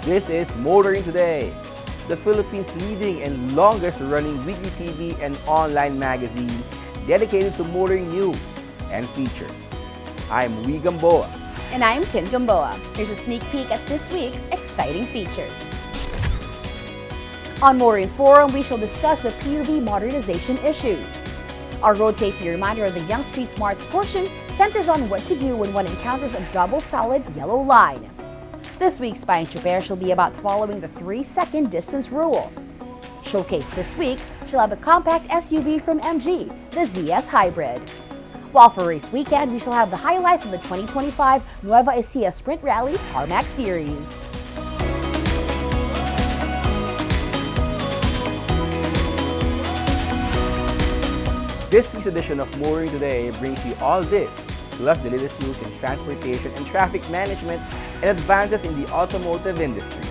This is Motoring Today, the Philippines' leading and longest-running weekly TV and online magazine dedicated to motoring news and features. I'm Wee Gamboa. And I'm Tin Gamboa. Here's a sneak peek at this week's exciting features. On Motoring Forum, we shall discuss the PUV modernization issues. Our road safety reminder of the Young Street Smarts portion centers on what to do when one encounters a double solid yellow line. This week's Spying Repair shall be about following the 3-second distance rule. Showcase this week shall have a compact SUV from MG, the ZS Hybrid. While for race weekend, we shall have the highlights of the 2025 Nueva Ecija Sprint Rally Tarmac Series. This week's edition of Motoring Today brings you all this, plus the latest news in transportation and traffic management and advances in the automotive industry.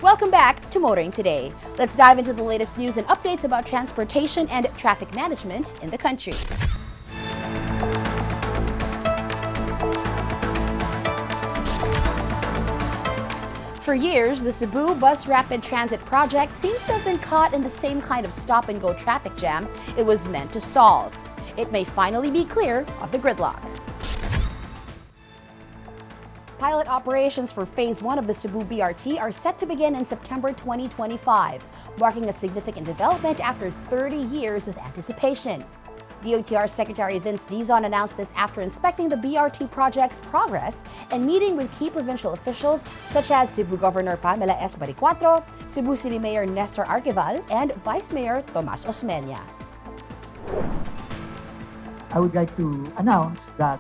Welcome back to Motoring Today. Let's dive into the latest news and updates about transportation and traffic management in the country. For years, the Cebu Bus Rapid Transit Project seems to have been caught in the same kind of stop-and-go traffic jam it was meant to solve. It may finally be clear of the gridlock. Pilot operations for Phase 1 of the Cebu BRT are set to begin in September 2025, marking a significant development after 30 years of anticipation. DOTR Secretary Vince Dizon announced this after inspecting the BRT project's progress and meeting with key provincial officials such as Cebu Governor Pamela S. Baricuatro, Cebu City Mayor Nestor Arquival, and Vice Mayor Tomas Osmeña. I would like to announce that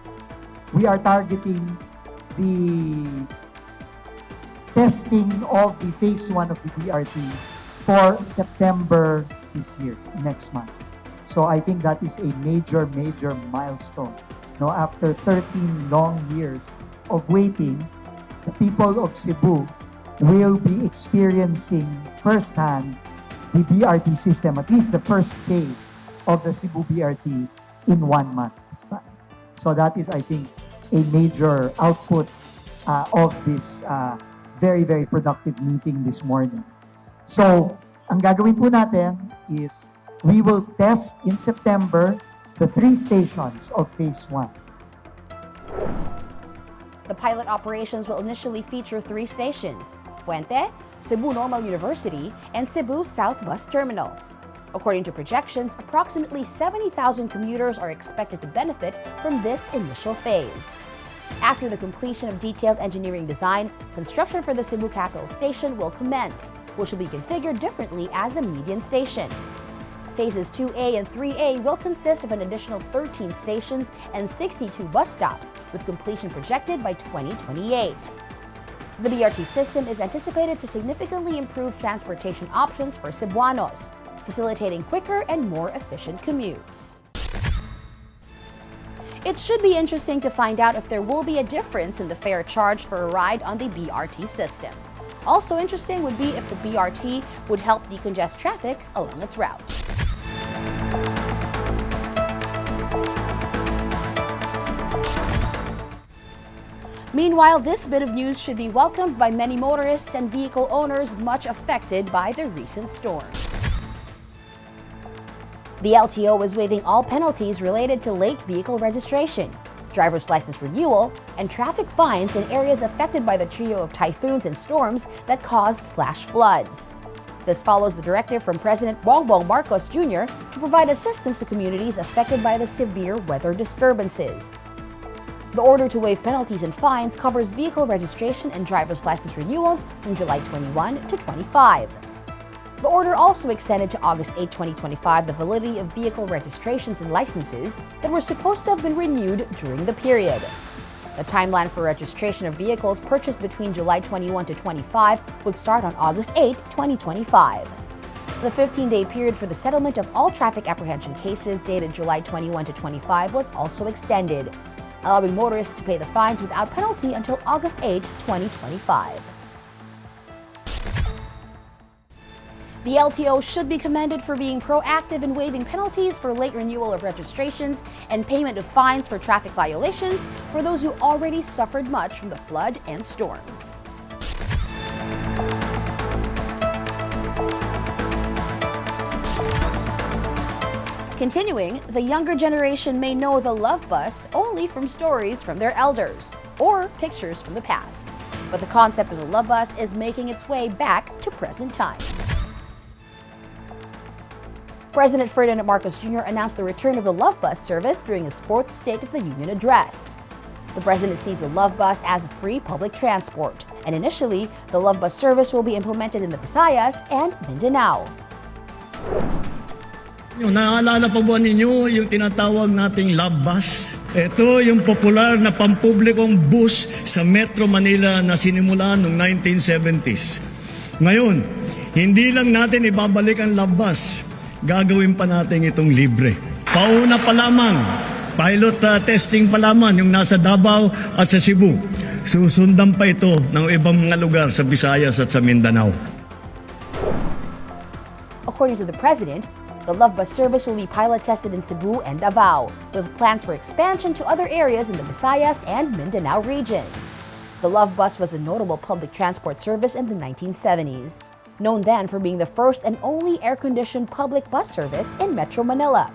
we are targeting the testing of the Phase 1 of the BRT for September this year, next month. So I think that is a major milestone. Now, after 13 long years of waiting, the people of Cebu will be experiencing firsthand the BRT system, at least the first phase of the Cebu BRT in 1 month's time. So that is, I think, a major output of this very productive meeting this morning. So, ang gagawin po natin is we will test in September the 3 stations of Phase 1. The pilot operations will initially feature 3 stations: Puente, Cebu Normal University, and Cebu South Bus Terminal. According to projections, approximately 70,000 commuters are expected to benefit from this initial phase. After the completion of detailed engineering design, construction for the Cebu Capital Station will commence, which will be configured differently as a median station. Phases 2A and 3A will consist of an additional 13 stations and 62 bus stops, with completion projected by 2028. The BRT system is anticipated to significantly improve transportation options for Cebuanos, facilitating quicker and more efficient commutes. It should be interesting to find out if there will be a difference in the fare charged for a ride on the BRT system. Also interesting would be if the BRT would help decongest traffic along its route. Meanwhile, this bit of news should be welcomed by many motorists and vehicle owners much affected by the recent storms. The LTO is waiving all penalties related to late vehicle registration, driver's license renewal, and traffic fines in areas affected by the trio of typhoons and storms that caused flash floods. This follows the directive from President Bongbong Marcos Jr. to provide assistance to communities affected by the severe weather disturbances. The order to waive penalties and fines covers vehicle registration and driver's license renewals from July 21 to 25. The order also extended to August 8, 2025 the validity of vehicle registrations and licenses that were supposed to have been renewed during the period. The timeline for registration of vehicles purchased between July 21 to 25 would start on August 8, 2025. The 15-day period for the settlement of all traffic apprehension cases dated July 21 to 25 was also extended, allowing motorists to pay the fines without penalty until August 8, 2025. The LTO should be commended for being proactive in waiving penalties for late renewal of registrations and payment of fines for traffic violations for those who already suffered much from the flood and storms. Continuing, the younger generation may know the Love Bus only from stories from their elders or pictures from the past. But the concept of the Love Bus is making its way back to present times. President Ferdinand Marcos Jr. announced the return of the Love Bus service during his fourth State of the Union address. The president sees the Love Bus as free public transport, and initially, the Love Bus service will be implemented in the Visayas and Mindanao. Naalala pa ba ninyo yung tinatawag nating Love Bus? Ito yung popular na pampublikong bus sa Metro Manila na sinimula noong 1970s. Ngayon, hindi lang natin ibabalik ang Love Bus. Gagawin pa natin itong libre. Pauna pa lamang, pilot testing pa lamang yung nasa Davao at sa Cebu. Susundan pa ito ng ibang mga lugar sa Visayas at sa Mindanao. According to the president, the Love Bus service will be pilot tested in Cebu and Davao, with plans for expansion to other areas in the Visayas and Mindanao regions. The Love Bus was a notable public transport service in the 1970s, known then for being the first and only air-conditioned public bus service in Metro Manila.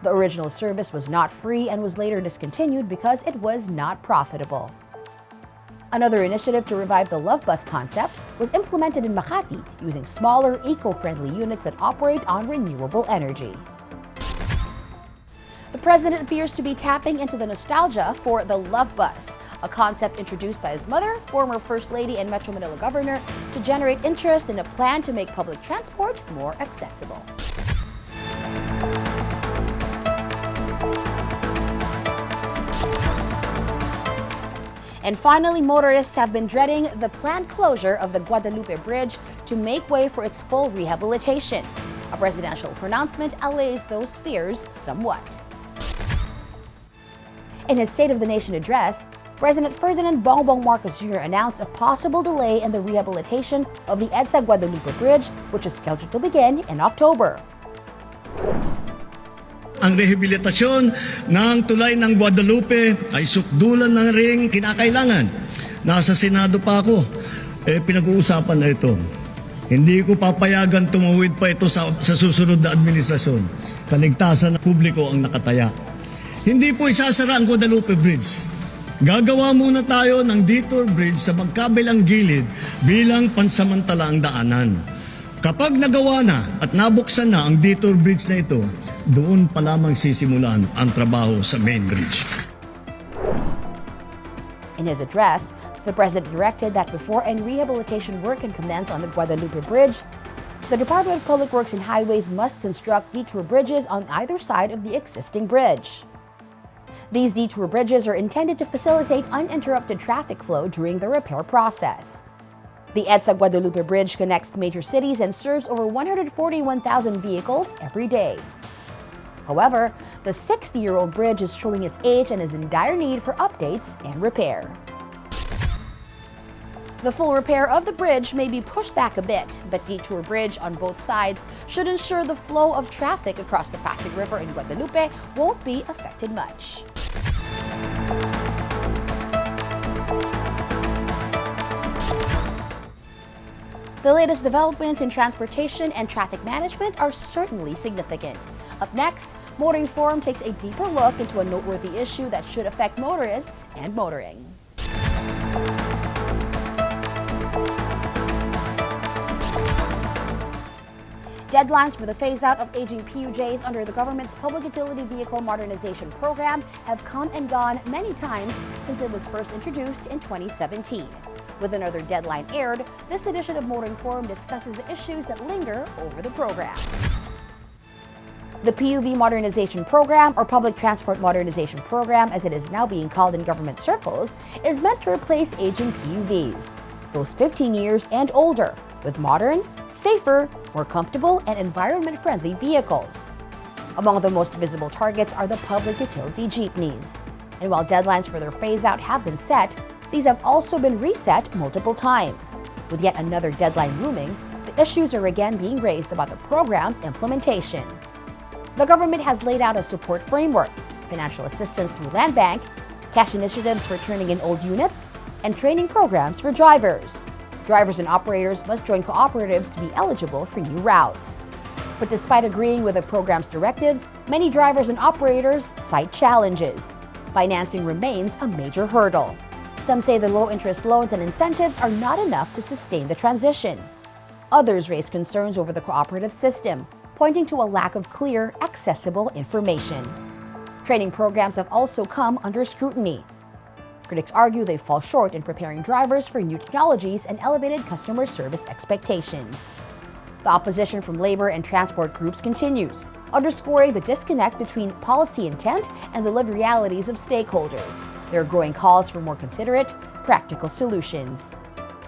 The original service was not free and was later discontinued because it was not profitable. Another initiative to revive the Love Bus concept was implemented in Makati using smaller, eco-friendly units that operate on renewable energy. The president appears to be tapping into the nostalgia for the Love Bus, a concept introduced by his mother, former First Lady and Metro Manila Governor, to generate interest in a plan to make public transport more accessible. And finally, motorists have been dreading the planned closure of the Guadalupe Bridge to make way for its full rehabilitation. A presidential pronouncement allays those fears somewhat. In his State of the Nation address, President Ferdinand Bongbong Marcos Jr. announced a possible delay in the rehabilitation of the EDSA Guadalupe Bridge, which is scheduled to begin in October. Ang rehabilitasyon ng tulay ng Guadalupe ay sukdulan na ring kinakailangan. Nasa Senado pa ako. Pinag-uusapan na ito. Hindi ko papayagan tumawid pa ito sa susunod na administrasyon. Kaligtasan ng publiko ang nakataya. Hindi po isasara ang Guadalupe Bridge. Gagawa muna tayo ng detour bridge sa magkabilang gilid bilang pansamantalaang daanan. Kapag nagawa na at nabuksan na ang detour bridge na ito, doon pa lamang sisimulan ang trabaho sa main bridge. In his address, the president directed that before any rehabilitation work can commence on the Guadalupe Bridge, the Department of Public Works and Highways must construct detour bridges on either side of the existing bridge. These detour bridges are intended to facilitate uninterrupted traffic flow during the repair process. The EDSA Guadalupe Bridge connects major cities and serves over 141,000 vehicles every day. However, the 60-year-old bridge is showing its age and is in dire need for updates and repair. The full repair of the bridge may be pushed back a bit, but detour bridge on both sides should ensure the flow of traffic across the Pasig River in Guadalupe won't be affected much. The latest developments in transportation and traffic management are certainly significant. Up next, Motoring Forum takes a deeper look into a noteworthy issue that should affect motorists and motoring. Deadlines for the phase-out of aging PUJs under the government's Public Utility Vehicle Modernization Program have come and gone many times since it was first introduced in 2017. With another deadline aired, this edition of Motoring Forum discusses the issues that linger over the program. The PUV Modernization Program, or Public Transport Modernization Program as it is now being called in government circles, is meant to replace aging PUVs, those 15 years and older, with modern, safer, more comfortable, and environment-friendly vehicles. Among the most visible targets are the public utility jeepneys. And while deadlines for their phase-out have been set, these have also been reset multiple times. With yet another deadline looming, the but issues are again being raised about the program's implementation. The government has laid out a support framework, financial assistance through Land Bank, cash initiatives for turning in old units, and training programs for drivers. Drivers and operators must join cooperatives to be eligible for new routes. But despite agreeing with the program's directives, many drivers and operators cite challenges. Financing remains a major hurdle. Some say the low-interest loans and incentives are not enough to sustain the transition. Others raise concerns over the cooperative system, pointing to a lack of clear, accessible information. Training programs have also come under scrutiny. Critics argue they fall short in preparing drivers for new technologies and elevated customer service expectations. The opposition from labor and transport groups continues, underscoring the disconnect between policy intent and the lived realities of stakeholders. There are growing calls for more considerate, practical solutions.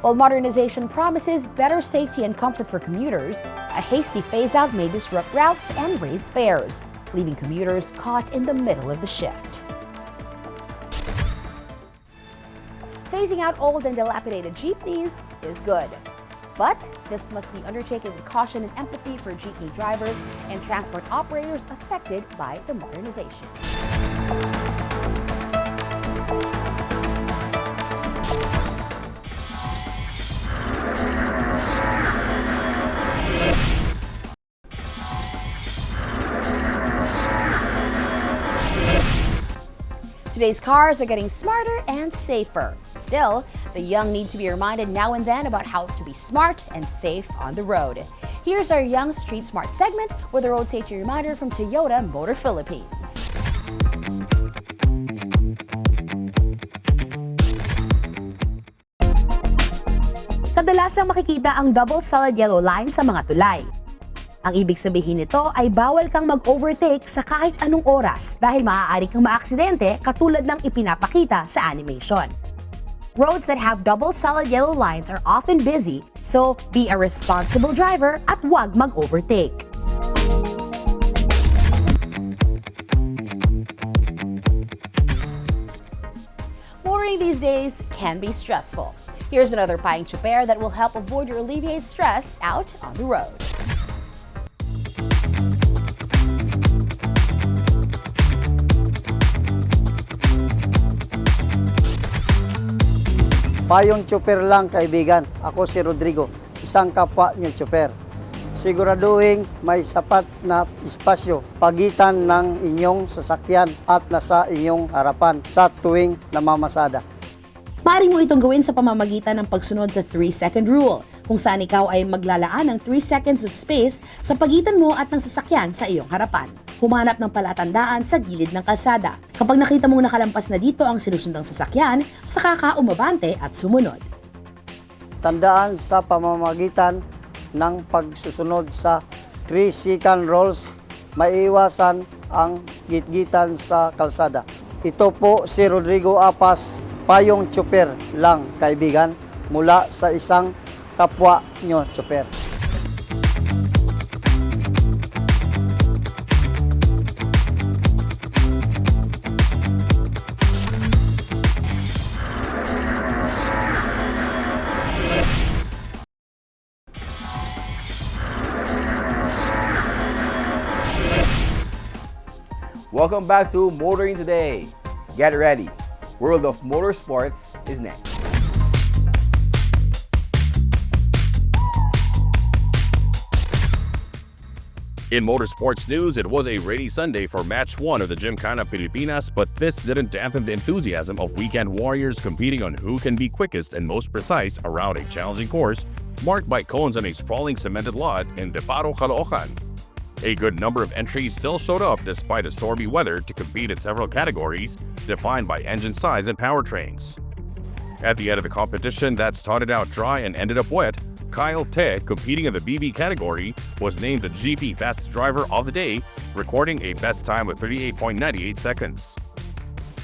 While modernization promises better safety and comfort for commuters, a hasty phase-out may disrupt routes and raise fares, leaving commuters caught in the middle of the shift. Phasing out old and dilapidated jeepneys is good. But this must be undertaken with caution and empathy for jeepney drivers and transport operators affected by the modernization. Today's cars are getting smarter and safer. Still, the young need to be reminded now and then about how to be smart and safe on the road. Here's our Young Street Smart segment with a road safety reminder from Toyota Motor Philippines. Kadalasang makikita ang double solid yellow line sa mga tulay. Ang ibig sabihin nito ay bawal kang mag-overtake sa kahit anong oras dahil maaari kang maaksidente katulad ng ipinapakita sa animation. Roads that have double solid yellow lines are often busy, so be a responsible driver at huwag mag-overtake. Motoring these days can be stressful. Here's another paying chuper that will help avoid or alleviate stress out on the road. Payong tsuper lang, kaibigan. Ako si Rodrigo, isang kapwa niyo tsuper. Siguraduhin may sapat na espasyo pagitan ng inyong sasakyan at nasa inyong harapan sa tuwing namamasada. Maaari mo itong gawin sa pamamagitan ng pagsunod sa 3-second rule, kung saan ikaw ay maglalaan ng 3 seconds of space sa pagitan mo at ng sasakyan sa iyong harapan. Humanap ng palatandaan sa gilid ng kalsada. Kapag nakita mong nakalampas na dito ang sinusundang sasakyan, saka ka umabante at sumunod. Tandaan sa pamamagitan ng pagsusunod sa 3-second rules, maiiwasan ang gitgitan sa kalsada. Ito po si Rodrigo Apas, payong tsuper lang, kaibigan, mula sa isang kapwa nyo tsuper. Welcome back to Motoring Today. Get ready. World of Motorsports is next. In motorsports news, it was a rainy Sunday for Match 1 of the Gymkhana Pilipinas, but this didn't dampen the enthusiasm of weekend warriors competing on who can be quickest and most precise around a challenging course marked by cones on a sprawling cemented lot in Deparo, Caloocan. A good number of entries still showed up despite the stormy weather to compete in several categories defined by engine size and powertrains. At the end of the competition that started out dry and ended up wet, Kyle Te, competing in the BB category, was named the GP fastest driver of the day, recording a best time of 38.98 seconds.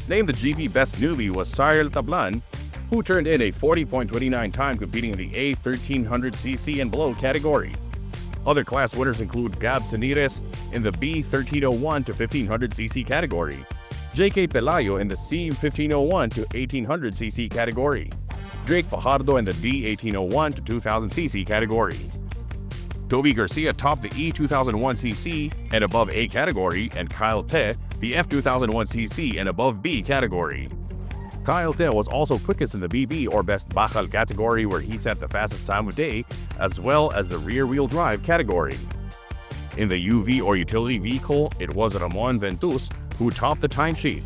Named the GP best newbie was Cyril Tablan, who turned in a 40.29 time competing in the A1300cc and below category. Other class winners include Gab Sanires in the B1301 to 1500cc category, JK Pelayo in the C1501 to 1800cc category, Drake Fajardo in the D1801 to 2000cc category, Toby Garcia topped the E2001cc and above A category, and Kyle Te the F2001cc and above B category. Kyle Te was also quickest in the BB or Best Bakal category, where he set the fastest time of day, as well as the rear-wheel drive category. In the UV or utility vehicle, it was Ramon Ventus who topped the timesheet.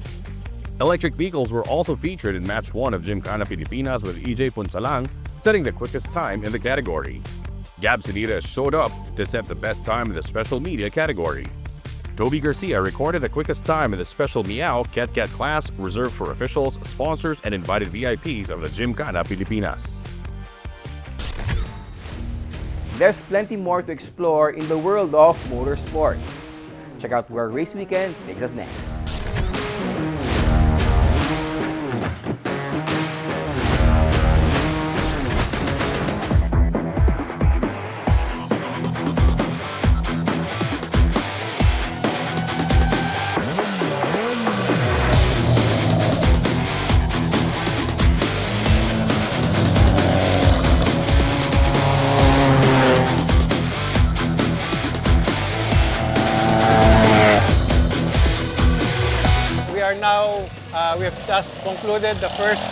Electric vehicles were also featured in Match 1 of Gymkhana Pilipinas, with EJ Punsalang setting the quickest time in the category. Gab Sinita showed up to set the best time in the special media category. Toby Garcia recorded the quickest time in the special Meow Cat Cat class, reserved for officials, sponsors, and invited VIPs of the Gymkhana Pilipinas. There's plenty more to explore in the world of motorsports. Check out where Race Weekend takes us next. We have just concluded the first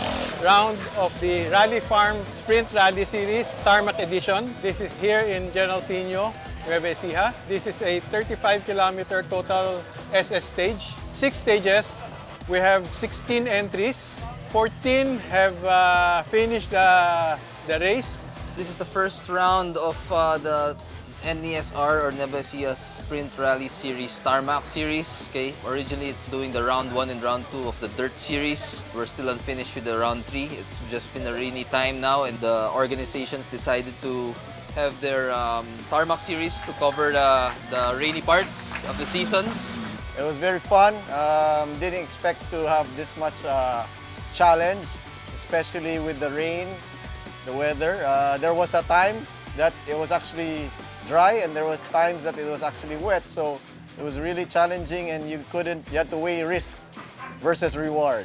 round of the Rally Farm Sprint Rally Series Tarmac Edition. This is here in General Tino, Nueva Ecija. This is a 35-kilometer total SS stage. 6 stages. We have 16 entries. 14 have finished the race. This is the first round of the NESR or Nueva Ecija Sprint Rally Series Tarmac Series. Okay, originally it's doing the round 1 and round 2 of the Dirt Series. We're still unfinished with the round 3. It's just been a rainy time now, and the organizations decided to have their Tarmac Series to cover the rainy parts of the seasons. It was very fun. Didn't expect to have this much challenge, especially with the rain, the weather. There was a time that it was actually dry, and there was times that it was actually wet, so it was really challenging, and you had to weigh risk versus reward.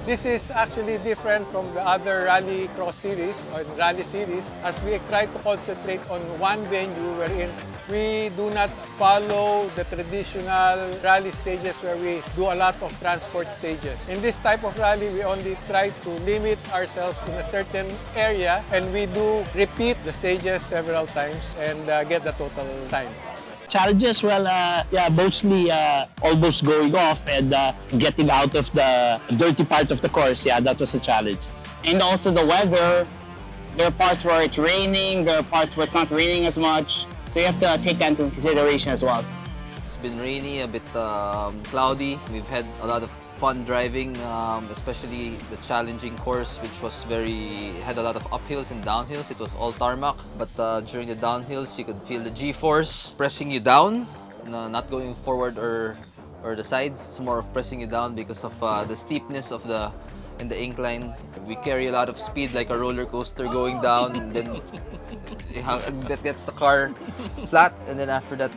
This is actually different from the other rally cross series or rally series, as we try to concentrate on one venue wherein we do not follow the traditional rally stages where we do a lot of transport stages. In this type of rally, we only try to limit ourselves in a certain area, and we do repeat the stages several times and get the total time. Challenges, well, mostly almost going off and getting out of the dirty part of the course. Yeah, that was a challenge. And also the weather. There are parts where it's raining, there are parts where it's not raining as much. So you have to take that into consideration as well. It's been rainy, a bit cloudy. We've had a lot of fun driving, especially the challenging course, which was had a lot of uphills and downhills. It was all tarmac, but during the downhills, you could feel the G-force pressing you down, not going forward or the sides. It's more of pressing you down because of the steepness of the incline. We carry a lot of speed like a roller coaster going down, and then that gets the car flat, and then after that,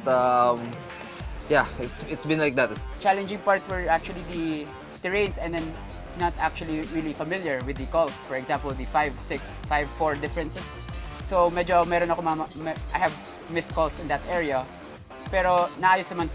yeah, it's been like that. Challenging parts were actually the terrains, and then not actually really familiar with the calls. For example, the 5-6, 5-4 differences. So medyo meron ako I have missed calls in that area. Pero naayos naman.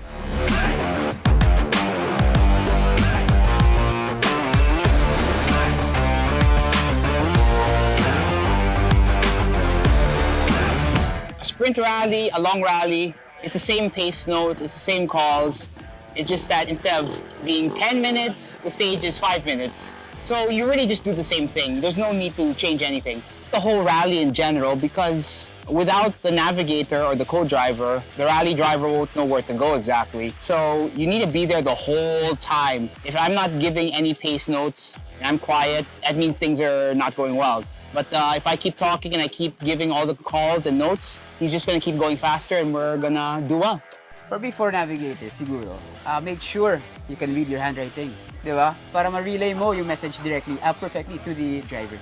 A sprint rally, a long rally, it's the same pace notes, it's the same calls. It's just that instead of being 10 minutes, the stage is 5 minutes. So you really just do the same thing. There's no need to change anything. The whole rally in general, because without the navigator or the co-driver, the rally driver won't know where to go exactly. So you need to be there the whole time. If I'm not giving any pace notes and I'm quiet, that means things are not going well. But if I keep talking and I keep giving all the calls and notes, he's just gonna keep going faster and we're gonna do well. For before navigators, siguro, make sure you can read your handwriting, di ba? Para ma-relay mo yung message directly, perfectly to the driver.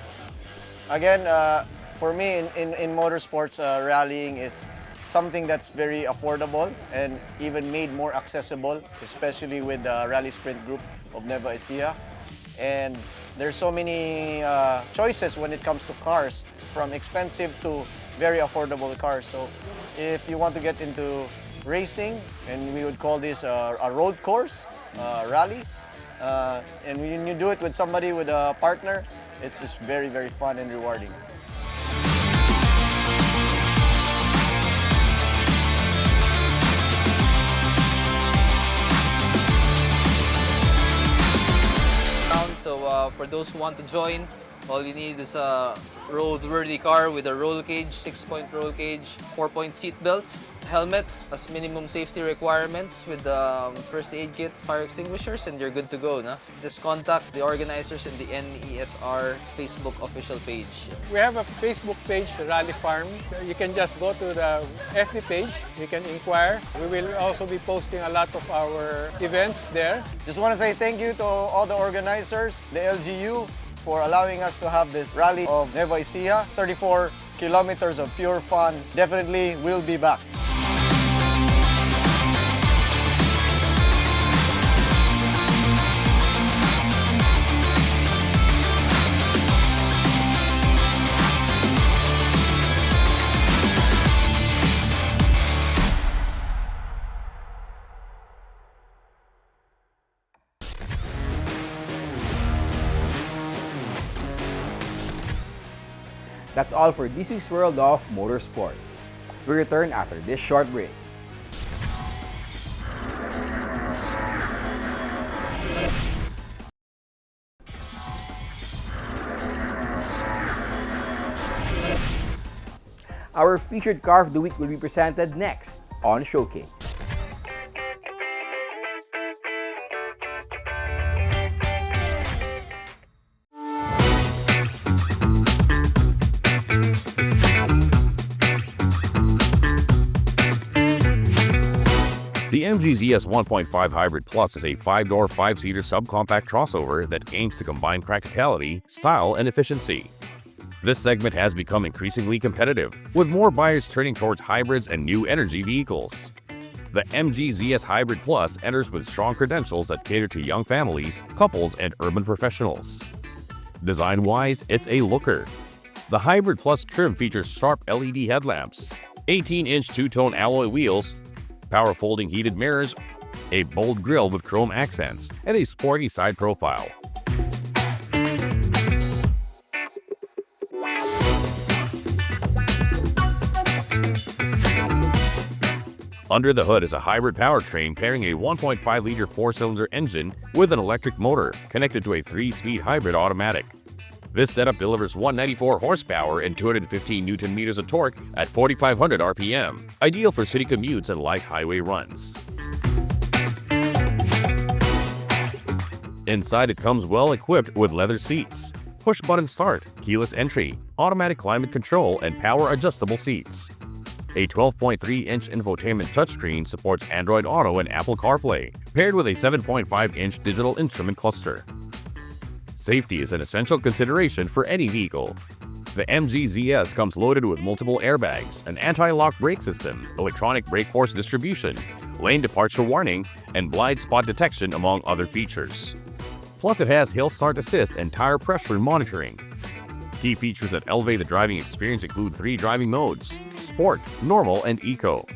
Again, for me, in motorsports, rallying is something that's very affordable and even made more accessible, especially with the Rally Sprint group of Nueva Ecija. And there's so many choices when it comes to cars, from expensive to very affordable cars. So if you want to get into racing, and we would call this a road course, rally, and when you do it with somebody, with a partner, it's just very, very fun and rewarding. So for those who want to join, all you need is a roadworthy car with a roll cage, 6-point roll cage, 4-point seat belt, helmet as minimum safety requirements with first aid kits, fire extinguishers, and you're good to go. No? Just contact the organizers in the NESR Facebook official page. We have a Facebook page, Rally Farm. You can just go to the FB page. You can inquire. We will also be posting a lot of our events there. Just want to say thank you to all the organizers, the LGU, for allowing us to have this rally of Nueva Ecija. 34 kilometers of pure fun. Definitely we'll be back. That's all for this week's World of Motorsports. We return after this short break. Our featured car of the week will be presented next on Showcase. The MG ZS 1.5 Hybrid Plus is a 5-door, 5-seater subcompact crossover that aims to combine practicality, style, and efficiency. This segment has become increasingly competitive, with more buyers turning towards hybrids and new energy vehicles. The MG ZS Hybrid Plus enters with strong credentials that cater to young families, couples, and urban professionals. Design-wise, it's a looker. The Hybrid Plus trim features sharp LED headlamps, 18-inch two-tone alloy wheels, power folding heated mirrors, a bold grille with chrome accents, and a sporty side profile. Under the hood is a hybrid powertrain pairing a 1.5-liter 4-cylinder engine with an electric motor connected to a 3-speed hybrid automatic. This setup delivers 194 horsepower and 215 Nm of torque at 4,500 RPM, ideal for city commutes and light highway runs. Inside, it comes well equipped with leather seats, push-button start, keyless entry, automatic climate control, and power-adjustable seats. A 12.3-inch infotainment touchscreen supports Android Auto and Apple CarPlay, paired with a 7.5-inch digital instrument cluster. Safety is an essential consideration for any vehicle. The MG ZS comes loaded with multiple airbags, an anti-lock brake system, electronic brake force distribution, lane departure warning, and blind spot detection, among other features. Plus, it has hill start assist and tire pressure monitoring. Key features that elevate the driving experience include 3 driving modes: Sport, Normal, and Eco.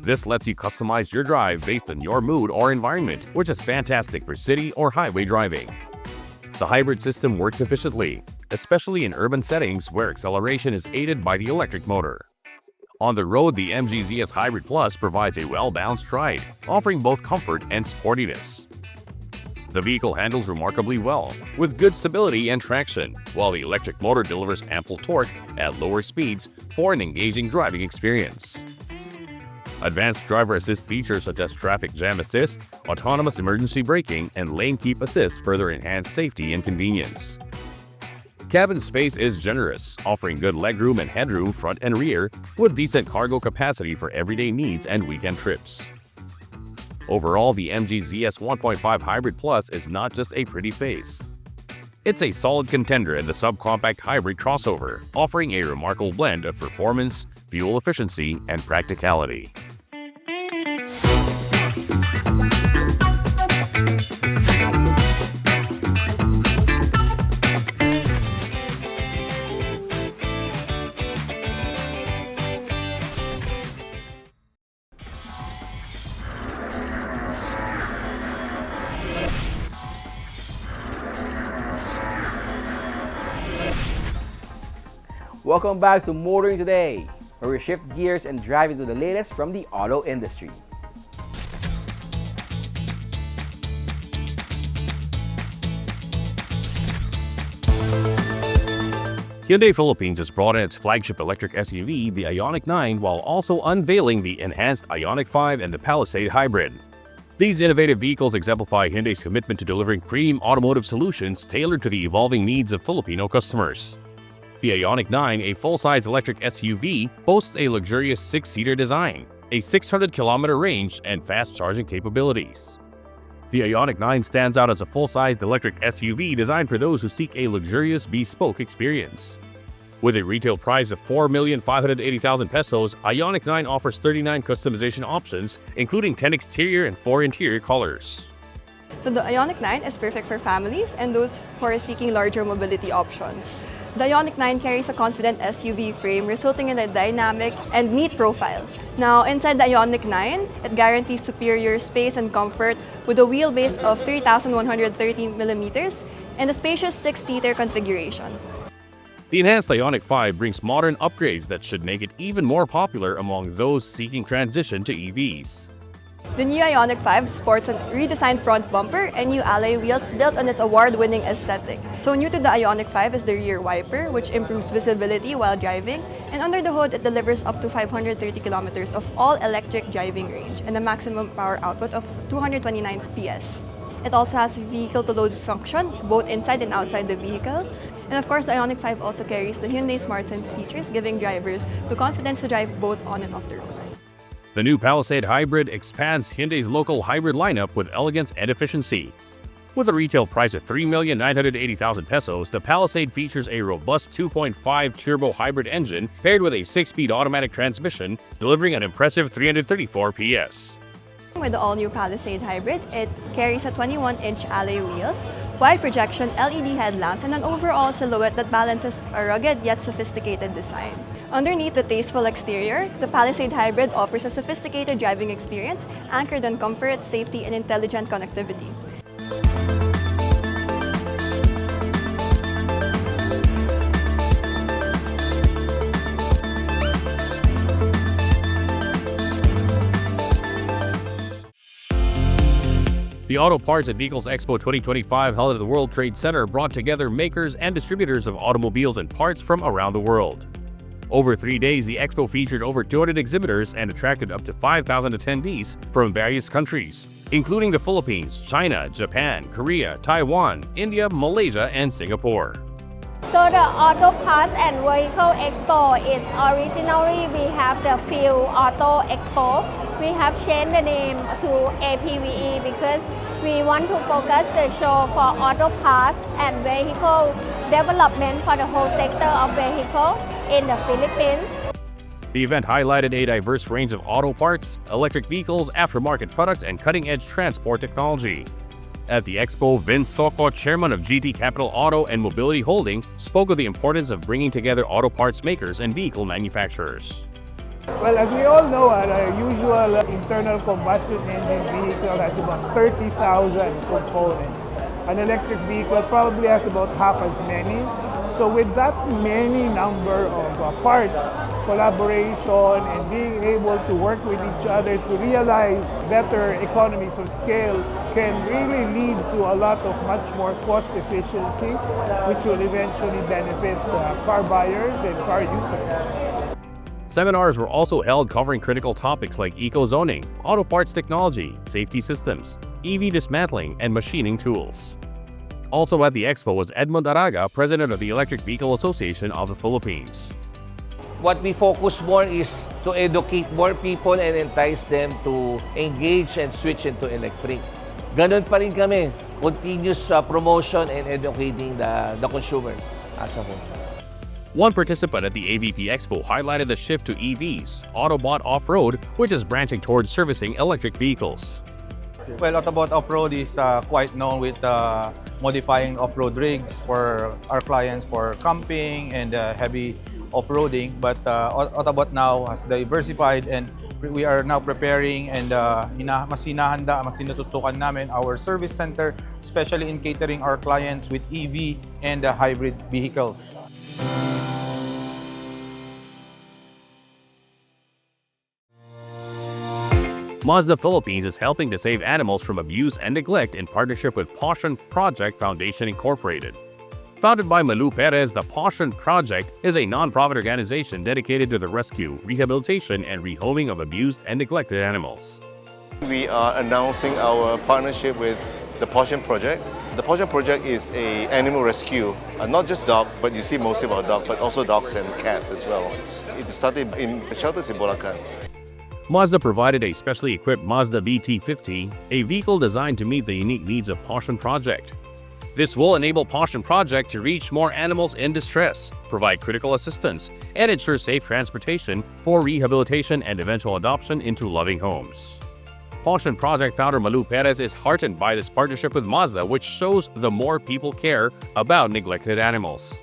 This lets you customize your drive based on your mood or environment, which is fantastic for city or highway driving. The hybrid system works efficiently, especially in urban settings where acceleration is aided by the electric motor. On the road, the MG ZS Hybrid Plus provides a well-balanced ride, offering both comfort and sportiness. The vehicle handles remarkably well, with good stability and traction, while the electric motor delivers ample torque at lower speeds for an engaging driving experience. Advanced driver assist features such as traffic jam assist, autonomous emergency braking, and lane keep assist further enhance safety and convenience. Cabin space is generous, offering good legroom and headroom front and rear, with decent cargo capacity for everyday needs and weekend trips. Overall, the MG ZS 1.5 Hybrid Plus is not just a pretty face. It's a solid contender in the subcompact hybrid crossover, offering a remarkable blend of performance, fuel efficiency, and practicality. Welcome back to Motoring Today, where we shift gears and dive into the latest from the auto industry. Hyundai Philippines has brought in its flagship electric SUV, the Ioniq 9, while also unveiling the enhanced Ioniq 5 and the Palisade Hybrid. These innovative vehicles exemplify Hyundai's commitment to delivering premium automotive solutions tailored to the evolving needs of Filipino customers. The Ioniq 9, a full-size electric SUV, boasts a luxurious 6-seater design, a 600-kilometer range, and fast charging capabilities. The Ioniq 9 stands out as a full-sized electric SUV designed for those who seek a luxurious bespoke experience. With a retail price of 4,580,000 pesos, Ioniq 9 offers 39 customization options, including 10 exterior and 4 interior colors. So the Ioniq 9 is perfect for families and those who are seeking larger mobility options. The Ioniq 9 carries a confident SUV frame, resulting in a dynamic and neat profile. Now, inside the Ioniq 9, it guarantees superior space and comfort with a wheelbase of 3,113 millimeters and a spacious 6-seater configuration. The enhanced Ioniq 5 brings modern upgrades that should make it even more popular among those seeking transition to EVs. The new Ioniq 5 sports a redesigned front bumper and new alloy wheels built on its award-winning aesthetic. So new to the Ioniq 5 is the rear wiper, which improves visibility while driving, and under the hood it delivers up to 530 kilometers of all-electric driving range and a maximum power output of 229 PS. It also has vehicle-to-load function, both inside and outside the vehicle. And of course, the Ioniq 5 also carries the Hyundai SmartSense features, giving drivers the confidence to drive both on and off the road. The new Palisade Hybrid expands Hyundai's local hybrid lineup with elegance and efficiency. With a retail price of 3,980,000 pesos, the Palisade features a robust 2.5 turbo hybrid engine paired with a 6-speed automatic transmission, delivering an impressive 334 PS. With the all-new Palisade Hybrid, it carries a 21-inch alloy wheels, wide projection LED headlamps, and an overall silhouette that balances a rugged yet sophisticated design. Underneath the tasteful exterior, the Palisade Hybrid offers a sophisticated driving experience anchored on comfort, safety, and intelligent connectivity. The Auto Parts and Vehicles Expo 2025 held at the World Trade Center brought together makers and distributors of automobiles and parts from around the world. Over 3 days, the expo featured over 200 exhibitors and attracted up to 5,000 attendees from various countries, including the Philippines, China, Japan, Korea, Taiwan, India, Malaysia, and Singapore. So the Auto Parts and Vehicle Expo is originally we have the Field Auto Expo. We have changed the name to APVE because we want to focus the show for auto parts and vehicle development for the whole sector of vehicle in the Philippines. The event highlighted a diverse range of auto parts, electric vehicles, aftermarket products, and cutting-edge transport technology. At the expo, Vince Soco, chairman of GT Capital Auto and Mobility Holding, spoke of the importance of bringing together auto parts makers and vehicle manufacturers. Well, as we all know, a usual internal combustion engine vehicle has about 30,000 components. An electric vehicle probably has about half as many. So with that many number of parts, collaboration and being able to work with each other to realize better economies of scale can really lead to a lot of much more cost efficiency, which will eventually benefit car buyers and car users. Seminars were also held covering critical topics like eco-zoning, auto parts technology, safety systems, EV dismantling, and machining tools. Also at the expo was Edmond Araga, president of the Electric Vehicle Association of the Philippines. What we focus more is to educate more people and entice them to engage and switch into electric. Ganun pa rin kami, continuous promotion and educating the consumers as a whole. One participant at the AVP Expo highlighted the shift to EVs, Autobot Off-Road, which is branching towards servicing electric vehicles. Well, Autobot Off-Road is quite known with modifying off-road rigs for our clients for camping and heavy off-roading. But Autobot now has diversified, and we are now preparing and mas sinututukan namin our service center, especially in catering our clients with EV and hybrid vehicles. Mazda Philippines is helping to save animals from abuse and neglect in partnership with Passion Project Foundation Incorporated. Founded by Malu Perez, the Passion Project is a non-profit organization dedicated to the rescue, rehabilitation, and rehoming of abused and neglected animals. We are announcing our partnership with the Passion Project. The Passion Project is an animal rescue, not just dogs, but you see mostly about dogs, but also dogs and cats as well. It started in shelters in Bulacan. Mazda provided a specially equipped Mazda BT50, a vehicle designed to meet the unique needs of Passion Project. This will enable Passion Project to reach more animals in distress, provide critical assistance, and ensure safe transportation for rehabilitation and eventual adoption into loving homes. Passion Project founder Malu Perez is heartened by this partnership with Mazda, which shows the more people care about neglected animals.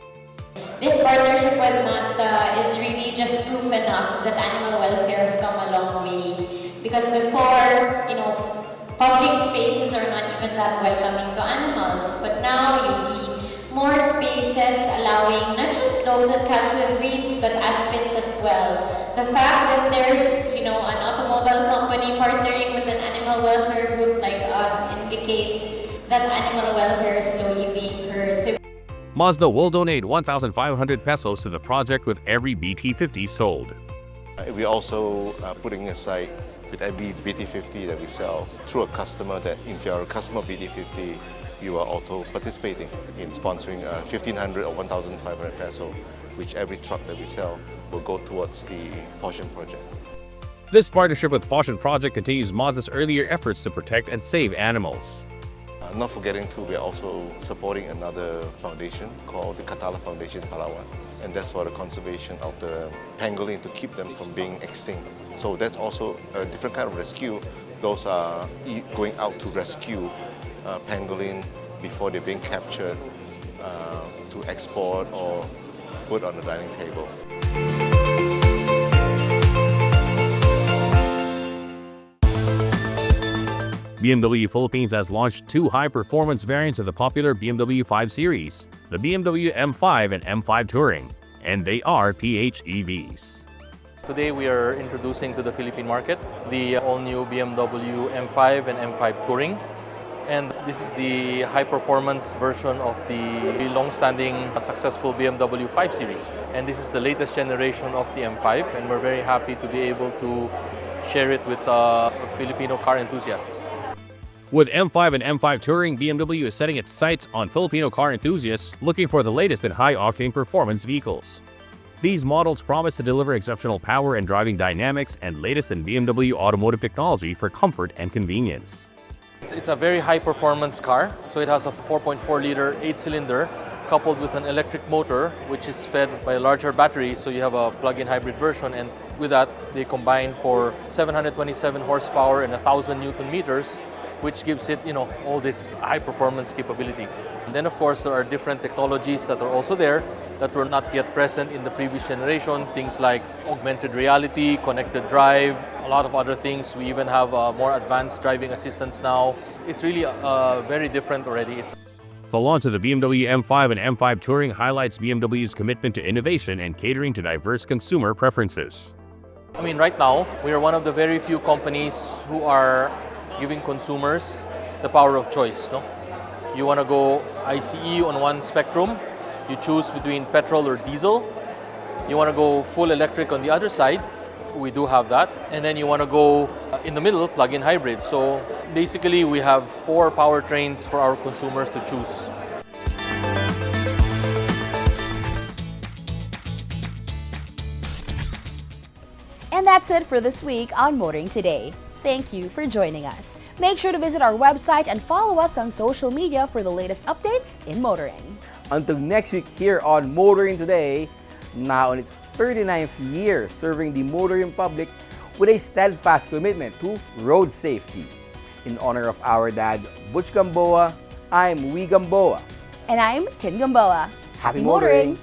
This partnership with Mazda is really just proof enough that animal welfare has come a long way. Because before, public spaces are not even that welcoming to animals. But now you see more spaces allowing not just dogs and cats with breeds, but aspens as well. The fact that there's, an automobile company partnering with an animal welfare group like us indicates that animal welfare is slowly being heard. So Mazda will donate 1,500 pesos to the project with every BT50 sold. We're also putting aside with every BT50 that we sell through a customer that if you're a customer BT50, you are also participating in sponsoring 1,500 or 1,500 peso, which every truck that we sell will go towards the Passion Project. This partnership with Passion Project continues Mazda's earlier efforts to protect and save animals. Not forgetting too, we are also supporting another foundation called the Katala Foundation Palawan, and that's for the conservation of the pangolin to keep them from being extinct. So that's also a different kind of rescue. Those are going out to rescue pangolin before they're being captured to export or put on the dining table. BMW Philippines has launched two high-performance variants of the popular BMW 5 Series, the BMW M5 and M5 Touring, and they are PHEVs. Today we are introducing to the Philippine market the all-new BMW M5 and M5 Touring. And this is the high-performance version of the long-standing successful BMW 5 Series. And this is the latest generation of the M5, and we're very happy to be able to share it with Filipino car enthusiasts. With M5 and M5 Touring, BMW is setting its sights on Filipino car enthusiasts looking for the latest in high-octane performance vehicles. These models promise to deliver exceptional power and driving dynamics and latest in BMW automotive technology for comfort and convenience. It's a very high-performance car, so it has a 4.4-liter 8-cylinder coupled with an electric motor which is fed by a larger battery, so you have a plug-in hybrid version, and with that they combine for 727 horsepower and 1,000 Newton meters, which gives it, all this high-performance capability. And then, of course, there are different technologies that are also there that were not yet present in the previous generation. Things like augmented reality, connected drive, a lot of other things. We even have more advanced driving assistance now. It's really very different already. The launch of the BMW M5 and M5 Touring highlights BMW's commitment to innovation and catering to diverse consumer preferences. I mean, right now, we are one of the very few companies who are giving consumers the power of choice. You want to go ICE on one spectrum, you choose between petrol or diesel. You want to go full electric on the other side, we do have that. And then you want to go in the middle, plug-in hybrid. So basically we have 4 powertrains for our consumers to choose. And that's it for this week on Motoring Today. Thank you for joining us. Make sure to visit our website and follow us on social media for the latest updates in motoring. Until next week here on Motoring Today, now on its 39th year serving the motoring public with a steadfast commitment to road safety. In honor of our dad, Butch Gamboa, I'm Wee Gamboa. And I'm Tin Gamboa. Happy motoring!